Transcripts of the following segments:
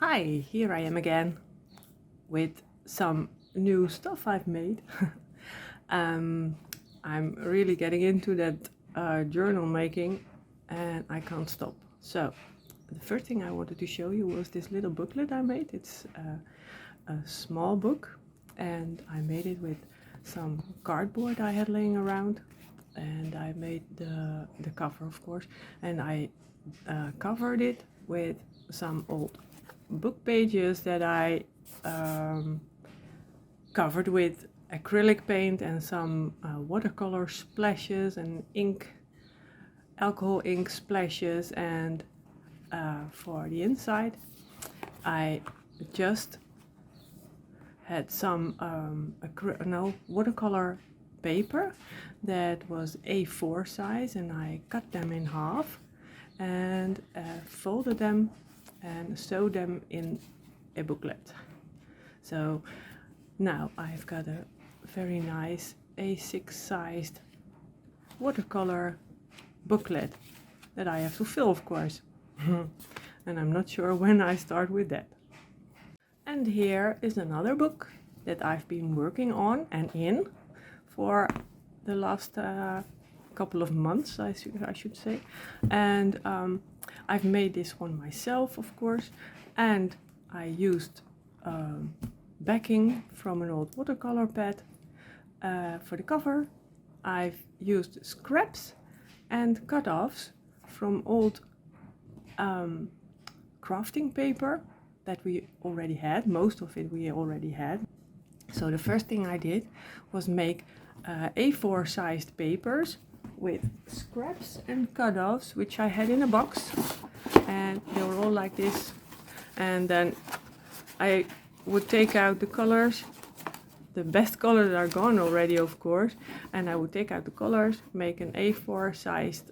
Hi, here I am again with some new stuff I've made. um, I'm really getting into that journal making and I can't stop. So the first thing I wanted to show you was this little booklet I made. It's a small book and I made it with some cardboard I had laying around, and I made the cover, of course, and I covered it with some old book pages that I covered with acrylic paint and some watercolor splashes and alcohol ink splashes, and for the inside I just had some watercolor paper that was A4 size, and I cut them in half and folded them and sewed them in a booklet. So now I've got a very nice A6 sized watercolor booklet that I have to fill, of course. And I'm not sure when I start with that. And here is another book that I've been working on and in for the last couple of months, I should say. And I've made this one myself, of course, and I used backing from an old watercolor pad for the cover. I've used scraps and cut-offs from old crafting paper that we already had. Most of it we already had. So the first thing I did was make A4 sized papers with scraps and cut-offs, which I had in a box, and they were all like this. And then I would take out the colors. The best colors are gone already, of course, and I would take out the colors, make an A4 sized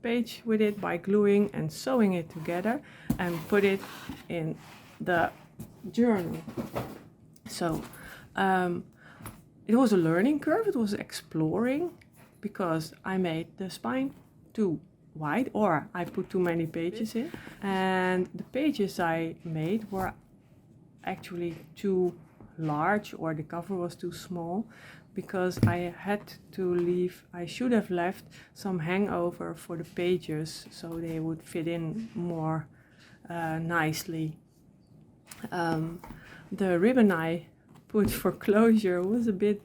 page with it by gluing and sewing it together, and put it in the journal. So it was a learning curve, it was exploring, because I made the spine too wide, or I put too many pages in, and the pages I made were actually too large, or the cover was too small, because I should have left some hangover for the pages so they would fit in more nicely. The ribbon I put for closure was a bit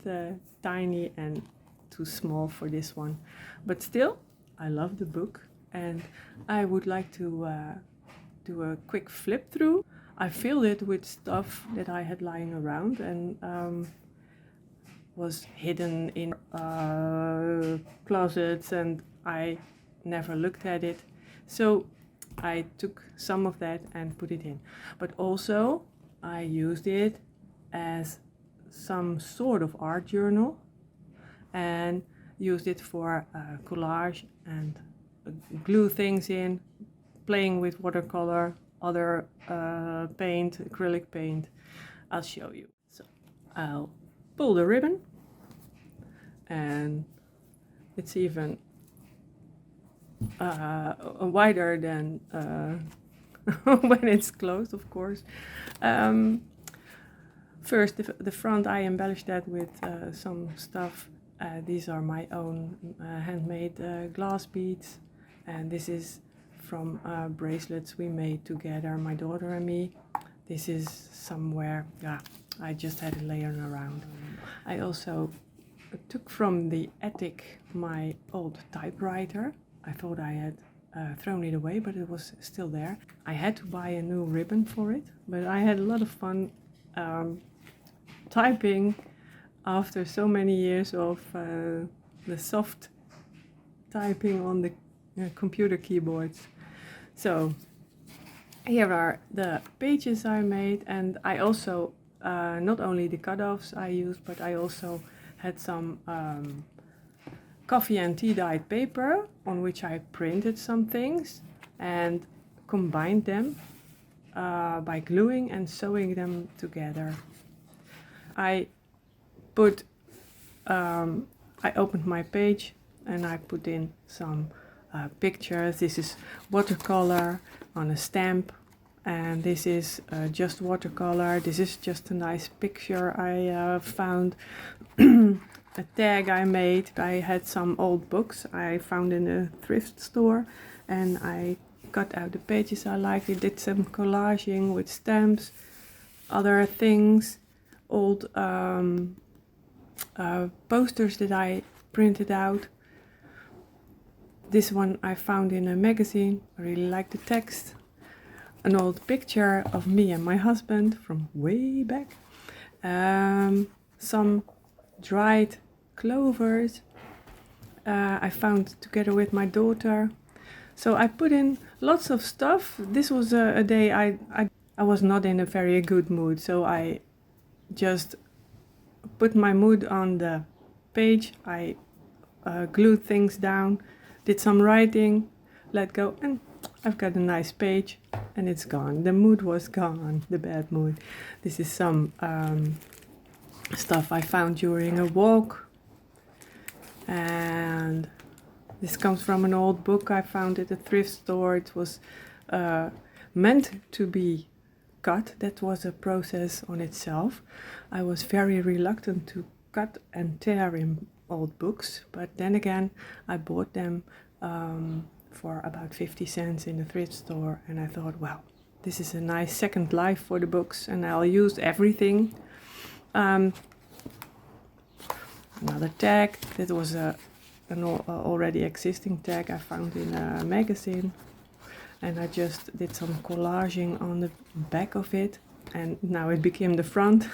tiny and too small for this one, but still I love the book and I would like to do a quick flip through. I filled it with stuff that I had lying around and was hidden in closets, and I never looked at it. So I took some of that and put it in. But also I used it as some sort of art journal and used it for collage and glue things in, playing with watercolor, other paint, acrylic paint. I'll show you. So I'll pull the ribbon, and it's even wider than when it's closed, of course. First, the front I embellished that with some stuff. These are my own handmade glass beads, and this is from bracelets we made together, my daughter and me. This is somewhere, I just had it laying around. I also took from the attic my old typewriter. I thought I had thrown it away, but it was still there. I had to buy a new ribbon for it, but I had a lot of fun typing after so many years of the soft typing on the computer keyboards. So here are the pages I made, and I also not only the cut-offs I used, but I also had some coffee and tea dyed paper on which I printed some things and combined them by gluing and sewing them together. I opened my page and I put in some pictures. This is watercolor on a stamp, and this is just watercolor. This is just a nice picture I found. A tag I made. I had some old books I found in a thrift store, and I cut out the pages I liked. I did some collaging with stamps, other things, old posters that I printed out. This one I found in a magazine. I really like the text. An old picture of me and my husband from way back. Some dried clovers I found together with my daughter. So I put in lots of stuff. This was a day I was not in a very good mood, so I just put my mood on the page. I glued things down, did some writing, let go, and I've got a nice page, and it's gone. The mood was gone, the bad mood. This is some stuff I found during a walk, and this comes from an old book I found at a thrift store. It was meant to be cut. That was a process on itself. I was very reluctant to cut and tear in old books, but then again I bought them for about 50 cents in the thrift store, and I thought, wow, this is a nice second life for the books, and I'll use everything. Another tag, that was an already existing tag I found in a magazine, and I just did some collaging on the back of it, and now it became the front.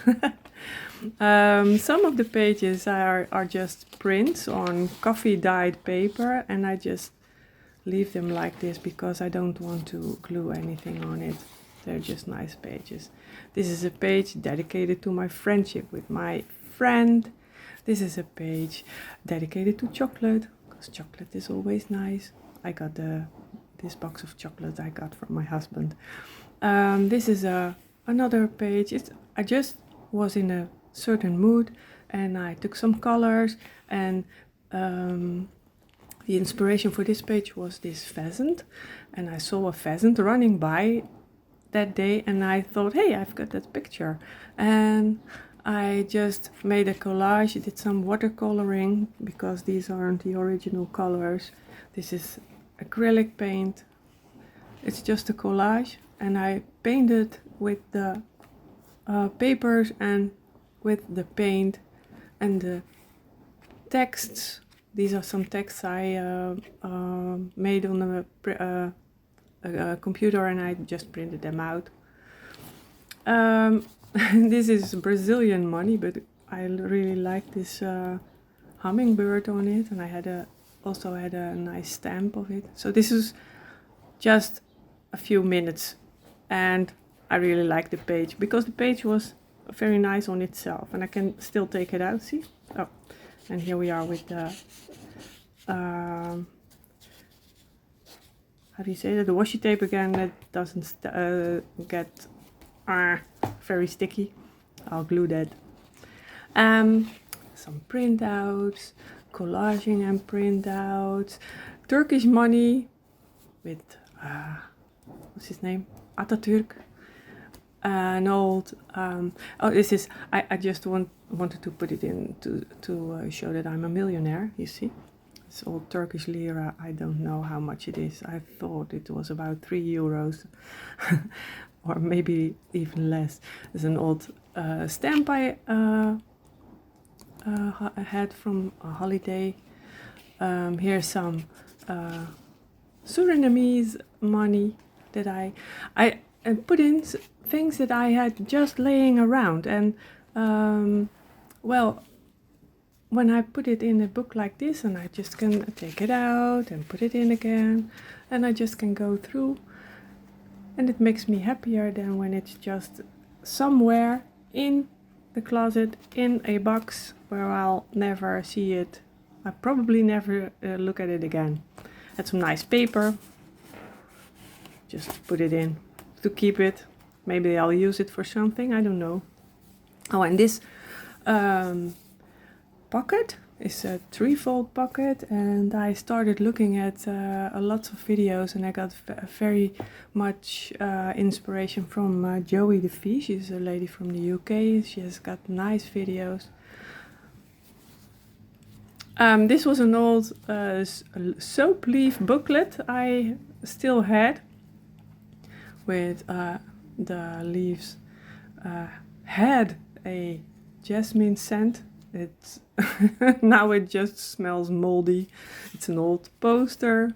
Some of the pages are just prints on coffee dyed paper, and I just leave them like this because I don't want to glue anything on it. They're just nice pages. This is a page dedicated to my friendship with my friend. This is a page dedicated to chocolate, because chocolate is always nice. I got this box of chocolate I got from my husband. This is another page. I just was in a certain mood, and I took some colors, and the inspiration for this page was this pheasant, and I saw a pheasant running by that day, and I thought, hey, I've got that picture, and I just made a collage. I did some watercoloring because these aren't the original colors. This is acrylic paint. It's just a collage, and I painted with the papers and with the paint and the texts. These are some texts I made on a computer, and I just printed them out. This is Brazilian money, but I really like this hummingbird on it, and I also had a nice stamp of it. So this is just a few minutes, and I really like the page because the page was very nice on itself, and I can still take it out, see? Oh, and here we are with the how do you say that? The washi tape again, that doesn't get very sticky. I'll glue that. Some printouts, collaging and printouts, Turkish money with what's his name? Atatürk. An old this is I just wanted to put it in to show that I'm a millionaire. You see, it's old Turkish lira. I don't know how much it is. I thought it was about 3 euros. Or maybe even less. There's an old stamp I had from a holiday. Here's some Surinamese money that I put in things that I had just laying around, and well, when I put it in a book like this, and I just can take it out and put it in again, and I just can go through. And it makes me happier than when it's just somewhere in the closet, in a box where I'll never see it. I probably never look at it again. Had some nice paper. Just put it in to keep it. Maybe I'll use it for something, I don't know. Oh, and this pocket is a 3-fold pocket, and I started looking at a lots of videos, and I got very much inspiration from Joie de Fi. She's a lady from the UK. She has got nice videos. This was an old soap leaf booklet I still had, with the leaves had a jasmine scent. It's now it just smells moldy. It's an old poster.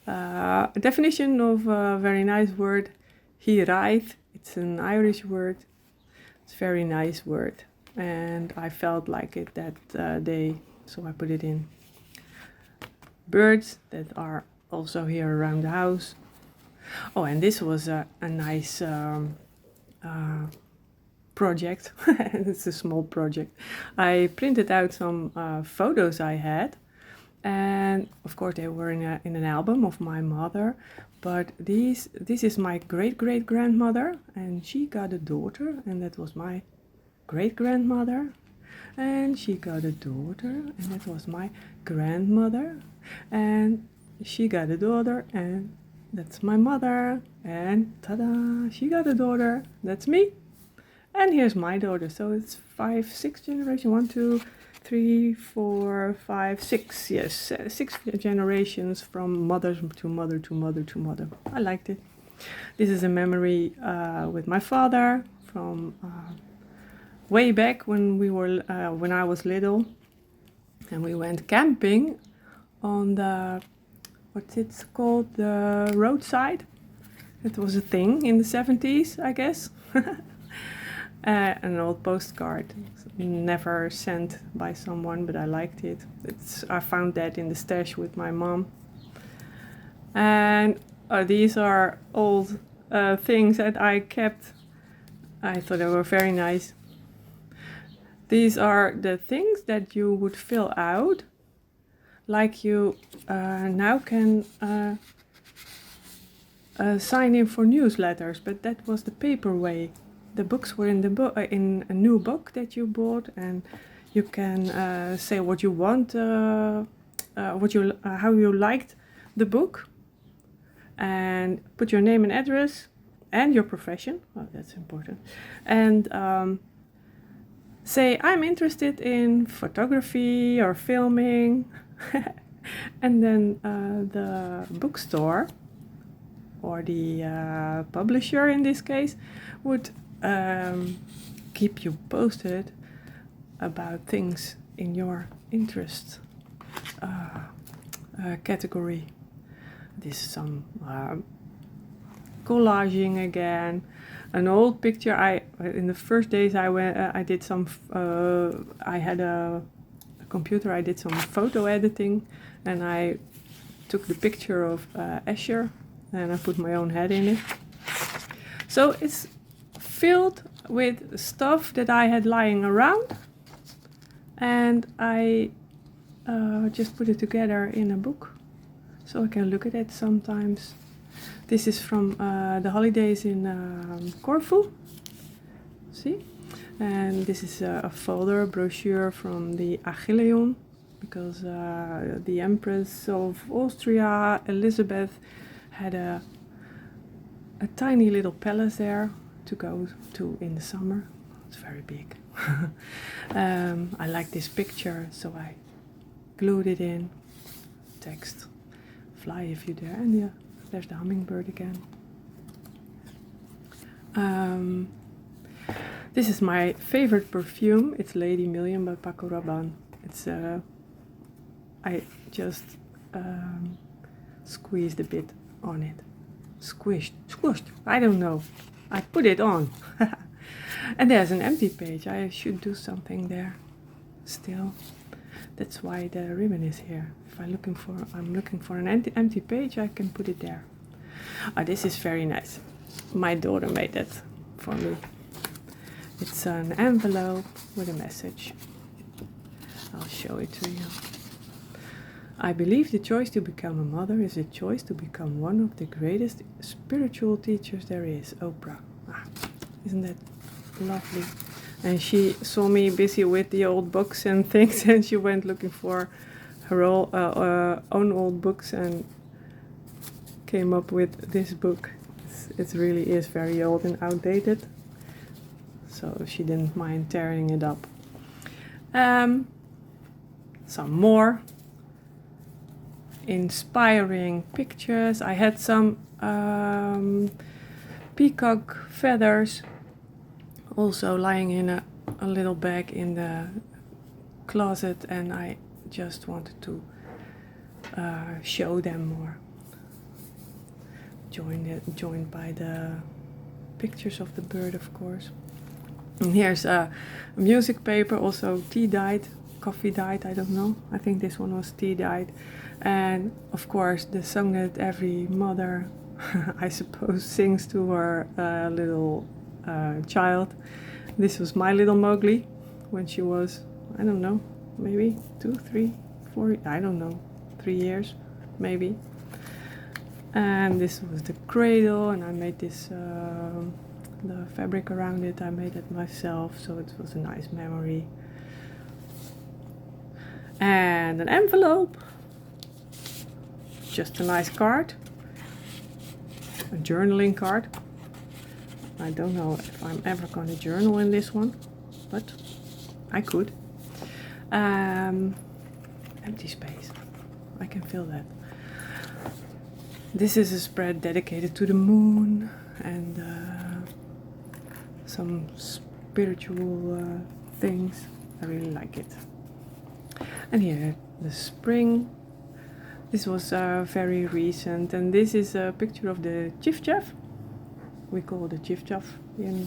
A definition of a very nice word, hiraeth. It's an Irish word. It's a very nice word, and I felt like it that day, so I put it in. Birds that are also here around the house. Oh, and this was a nice project. It's a small project. I printed out some photos I had, and of course they were in an album of my mother, but this is my great grandmother, and she got a daughter, and that was my great grandmother, and she got a daughter, and that was my grandmother, and she got a daughter, and that's my mother, and ta-da, she got a daughter, that's me. And here's my daughter, so it's 6 generations, 1, 2, 3, 4, 5, 6, yes, 6 generations from mother to mother to mother to mother. I liked it. This is a memory with my father from way back when when I was little, and we went camping on the, what's it called, the roadside. It was a thing in the 70s, I guess. An old postcard, never sent by someone, but I liked it. I found that in the stash with my mom. And these are old things that I kept. I thought they were very nice. These are the things that you would fill out, like you now can sign in for newsletters, but that was the paper way. The books were in the in a new book that you bought, and you can say what you want, how you liked the book, and put your name and address and your profession. Oh, that's important. And say, I'm interested in photography or filming. And then the bookstore, or the publisher in this case, would keep you posted about things in your interest category. This is some collaging again. An old picture. In the first days I did some. I had a computer. I did some photo editing, and I took the picture of Escher, and I put my own head in it. So it's filled with stuff that I had lying around, and I just put it together in a book, so I can look at it sometimes. This is from the holidays in Corfu. See? And this is a folder, a brochure from the Achilleon, because the Empress of Austria, Elizabeth, had a tiny little palace there to go to in the summer. It's very big. I like this picture, so I glued it in. Text, fly if you dare. And yeah, there's the hummingbird again. This is my favorite perfume. It's Lady Million by Paco Rabanne. It's I just squeezed a bit on it. Squished, I don't know. I put it on. And there's an empty page. I should do something there still. That's why the ribbon is here. If I'm looking for an empty page, I can put it there. This is very nice. My daughter made that for me. It's an envelope with a message. I'll show it to you. I believe the choice to become a mother is a choice to become one of the greatest spiritual teachers there is. Oprah. Isn't that lovely? And she saw me busy with the old books and things, and she went looking for her own old books and came up with this book. It really is very old and outdated, so she didn't mind tearing it up. Some more inspiring pictures. I had some peacock feathers also lying in a little bag in the closet, and I just wanted to show them more. Joined by the pictures of the bird, of course. And here's a music paper, also tea dyed, coffee dyed, I don't know. I think this one was tea dyed. And of course the song that every mother, I suppose, sings to her little child. This was my little Mowgli when she was, I don't know, maybe 2, 3, 4, I don't know, 3 years maybe. And this was the cradle, and I made this, the fabric around it, I made it myself, so it was a nice memory. And an envelope, just a nice card, a journaling card. I don't know if I'm ever going to journal in this one, but I could. Empty space, I can feel that. This is a spread dedicated to the moon and some spiritual things. I really like it. And here, the spring. This was very recent, and this is a picture of the chif-chaf. We call it a chif-chaf in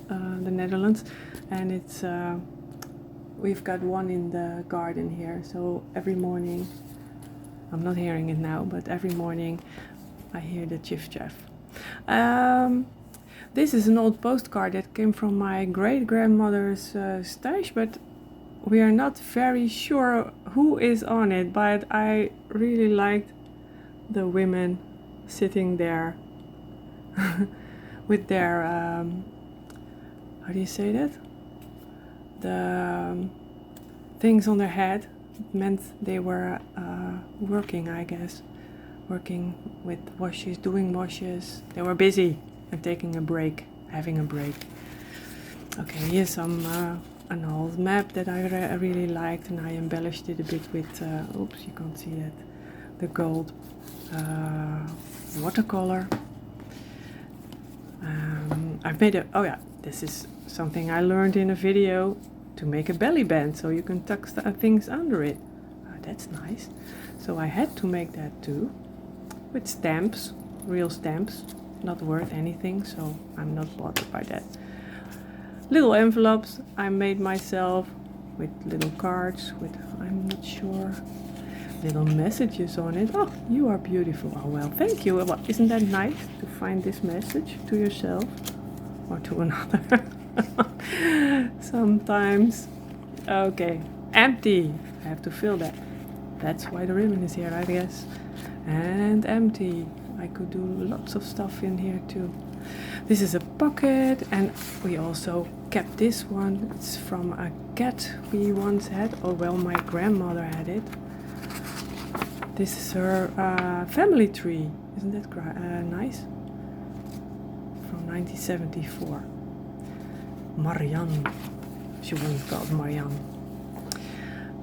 the Netherlands, and it's we've got one in the garden here. So every morning, I'm not hearing it now, but every morning I hear the chif-chaf. This is an old postcard that came from my great-grandmother's stash, but we are not very sure who is on it, but I really liked the women sitting there with their, how do you say that? The things on their head. It meant they were working, I guess. Working with washes, doing washes. They were busy and taking a break, having a break. Okay, here's some an old map that I really liked, and I embellished it a bit with, oops, you can't see that, the gold watercolor. I've made a, oh yeah, this is something I learned in a video, to make a belly band so you can tuck things under it. That's nice. So I had to make that too, with stamps, real stamps, not worth anything, so I'm not bothered by that. Little envelopes I made myself with little cards with, I'm not sure, little messages on it. Oh, you are beautiful. Oh well, thank you. Well, isn't that nice to find this message to yourself or to another? Sometimes. Okay, empty. I have to fill that. That's why the ribbon is here, I guess. And empty. I could do lots of stuff in here too. This is a pocket, and we also kept this one. It's from a cat we once had. Oh well, my grandmother had it. This is her family tree. Isn't that nice? From 1974. Marianne. She wasn't called Marianne.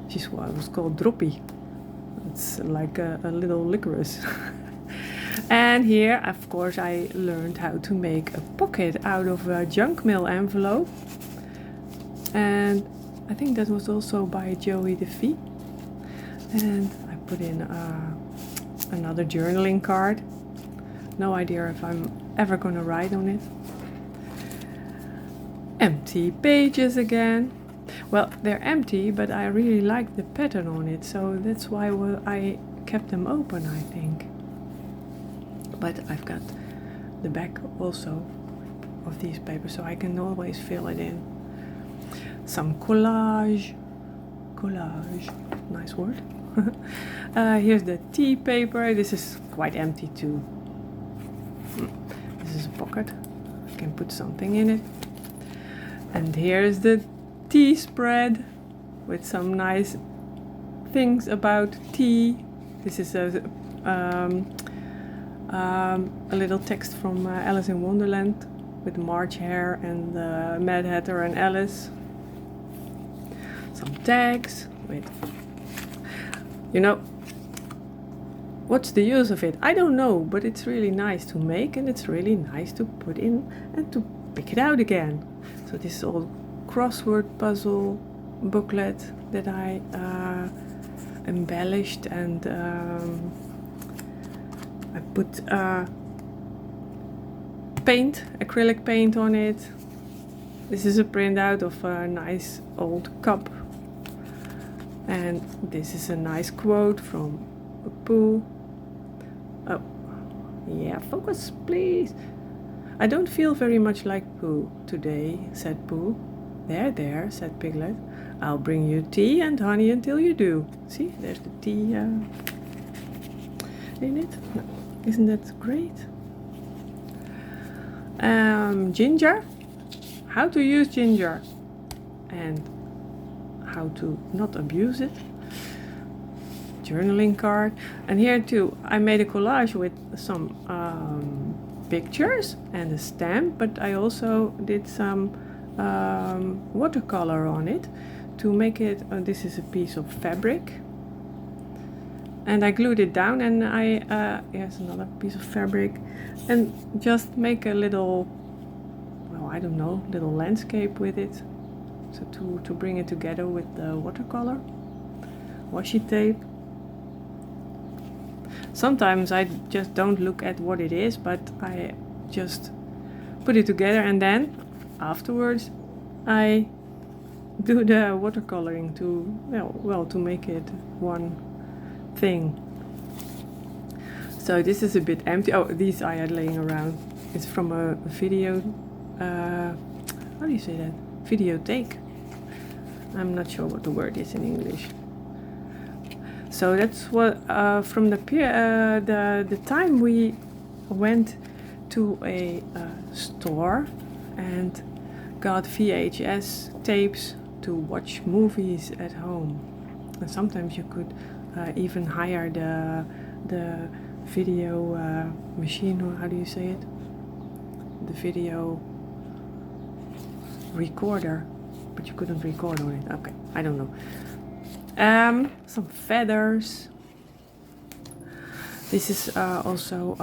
She was called Droppy. It's like a little licorice. And here, of course, I learned how to make a pocket out of a junk mail envelope. And I think that was also by Joie de Fi. And I put in another journaling card. No idea if I'm ever going to write on it. Empty pages again. Well, they're empty, but I really like the pattern on it, so that's why I kept them open, I think. But I've got the back also of these papers, so I can always fill it in. Some collage. Nice word. Here's the tea paper. This is quite empty too. This is a pocket. I can put something in it. And here's the tea spread with some nice things about tea. This is a little text from Alice in Wonderland with March Hare and Mad Hatter and Alice. Some tags with, you know, what's the use of it? I don't know, but it's really nice to make and it's really nice to put in and to pick it out again. So this is all crossword puzzle booklet that I embellished, and I put paint, acrylic paint on it. This is a printout of a nice old cup, and this is a nice quote from Pooh. Oh, yeah, focus please. I don't feel very much like Pooh today, said Pooh. There, there, said Piglet. I'll bring you tea and honey until you do. See, there's the tea in it. No. Isn't that great? Ginger. How to use ginger and how to not abuse it. Journaling card. And here too, I made a collage with some pictures and a stamp, but I also did some watercolor on it to make it, this is a piece of fabric, and I glued it down, and I here's another piece of fabric, and just make a little, well, I don't know, little landscape with it, so to bring it together with the watercolor, washi tape. Sometimes I just don't look at what it is, but I just put it together, and then afterwards I do the watercoloring to, well, to make it one thing. So this is a bit empty. Oh, these I had laying around. It's from a video, how do you say that? Videotheque. I'm not sure what the word is in English. So that's what from the time we went to a store and got VHS tapes to watch movies at home, and sometimes you could even hire the video machine, or how do you say it? The video recorder, but you couldn't record on it. Okay, I don't know. Some feathers. This is also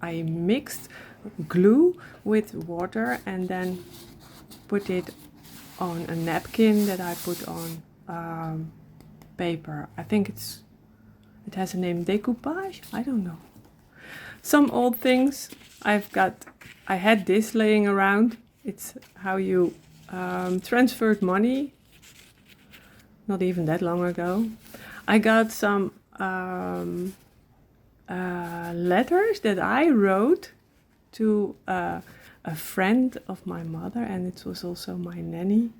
I mixed glue with water and then put it on a napkin that I put on paper. I think it has a name, decoupage. I don't know. Some old things I had this laying around. It's how you transferred money. Not even that long ago. I got some letters that I wrote to a friend of my mother, and it was also my nanny.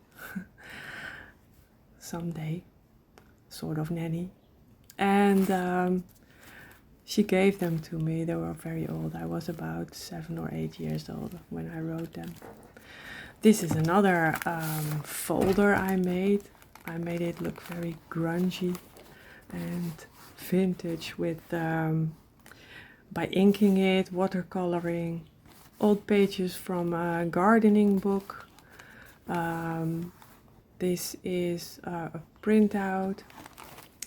Someday, sort of nanny. And she gave them to me. They were very old. I was about 7 or 8 years old when I wrote them. This is another folder I made. I made it look very grungy and vintage with by inking it, watercoloring, old pages from a gardening book. This is a printout,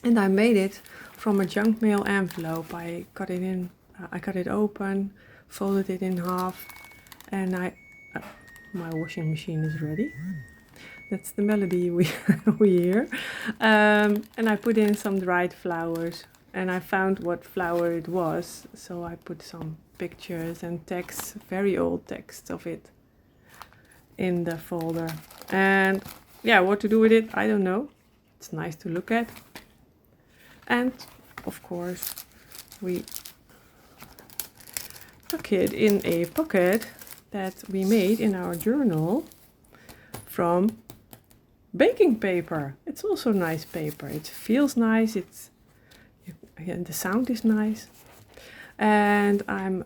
and I made it from a junk mail envelope. I cut it in, I cut it open, folded it in half, and my washing machine is ready. That's the melody we hear. And I put in some dried flowers, and I found what flower it was, so I put some pictures and text, very old text of it, in the folder. And yeah, what to do with it, I don't know. It's nice to look at. And of course, we tuck it in a pocket that we made in our journal from baking paper. It's also nice paper. It feels nice. And the sound is nice. And I'm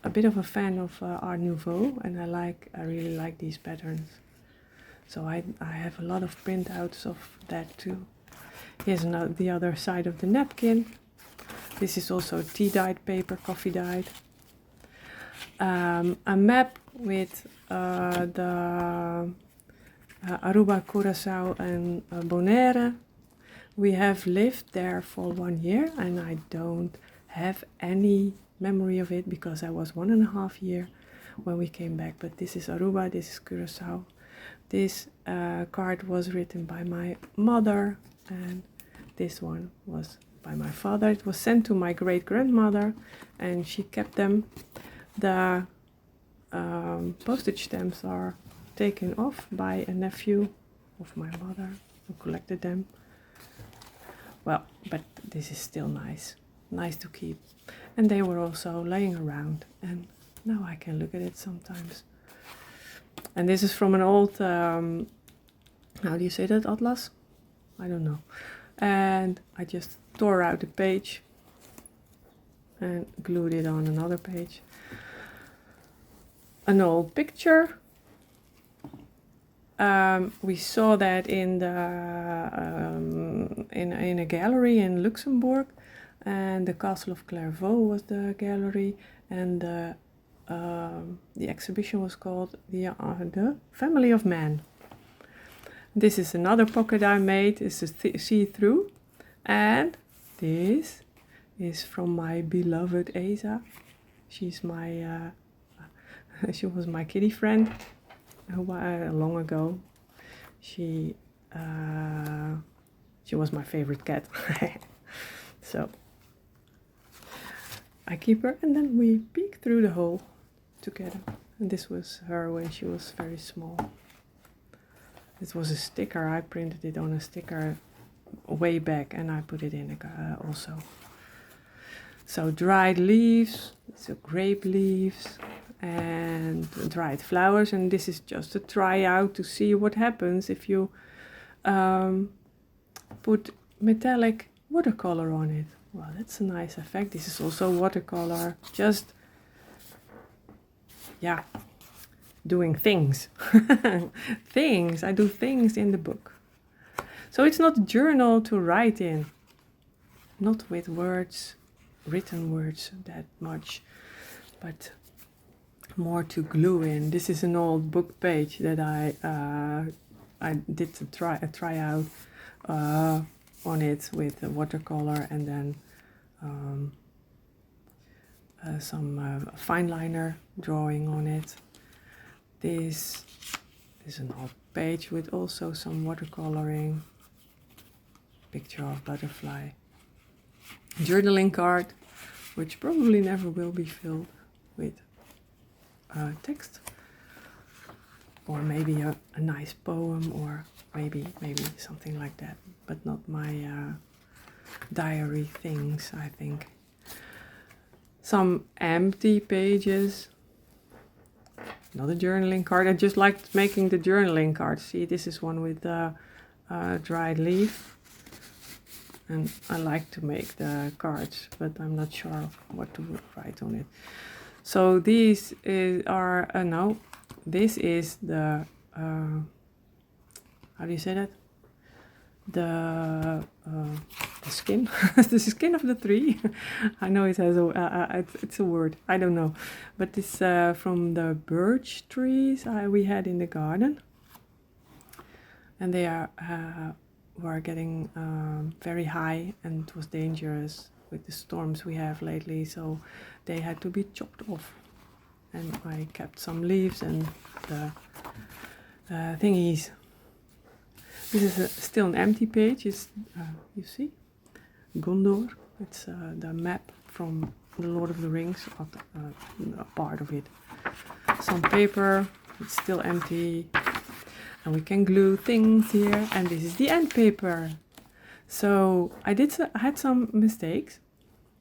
a bit of a fan of Art Nouveau, and I really like these patterns. So I have a lot of printouts of that too. Here's the other side of the napkin. This is also tea dyed paper, coffee dyed. A map with the Aruba, Curaçao and Bonaire. We have lived there for 1 year and I don't have any memory of it because I was 1.5 years when we came back. But this is Aruba, this is Curaçao. This card was written by my mother and this one was by my father. It was sent to my great-grandmother and she kept them. The postage stamps are taken off by a nephew of my mother who collected them. Well, but this is still nice to keep. And they were also laying around and now I can look at it sometimes. And this is from an old, how do you say that, atlas? I don't know. And I just tore out the page and glued it on another page. An old picture. We saw that in the in a gallery in Luxembourg, and the Castle of Clairvaux was the gallery, and the exhibition was called the Family of Man. This is another pocket I made. It's a see-through, and this is from my beloved Asa. She's my she was my kitty friend long ago. She was my favorite cat. So I keep her and then we peek through the hole together. And this was her when she was very small. This was a sticker. I printed it on a sticker way back and I put it in also. So dried leaves, so grape leaves and dried flowers, and this is just a tryout to see what happens if you put metallic watercolor on it. Well, that's a nice effect. This is also watercolor, just yeah, doing things. Things, I do things in the book. So it's not a journal to write in, not with words, written words that much, but more to glue in. This is an old book page that I did a tryout on it with watercolor and then some fine liner drawing on it. This is an old page with also some watercoloring, picture of butterfly, journaling card, which probably never will be filled with text, or maybe a nice poem, or maybe something like that, but not my diary things, I think. Some empty pages, not a journaling card. I just liked making the journaling card. See, this is one with dried leaf, and I like to make the cards, but I'm not sure what to write on it. So these are, no, this is the, how do you say that? The skin, the skin of the tree. I know it has it's a word, I don't know. But it's from the birch trees we had in the garden. And they were getting very high, and it was dangerous with the storms we have lately, so they had to be chopped off. And I kept some leaves and the thingies. This is still an empty page. It's, you see, Gondor. It's the map from The Lord of the Rings, a part of it. Some paper, it's still empty. And we can glue things here. And this is the end paper. So I had some mistakes,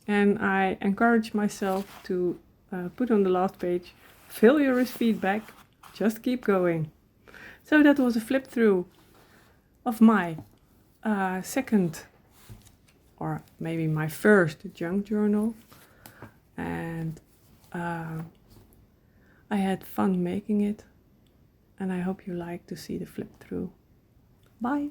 and I encouraged myself to put on the last page, failure is feedback, just keep going. So that was a flip through of my second or maybe my first junk journal. And I had fun making it, and I hope you like to see the flip through. Bye!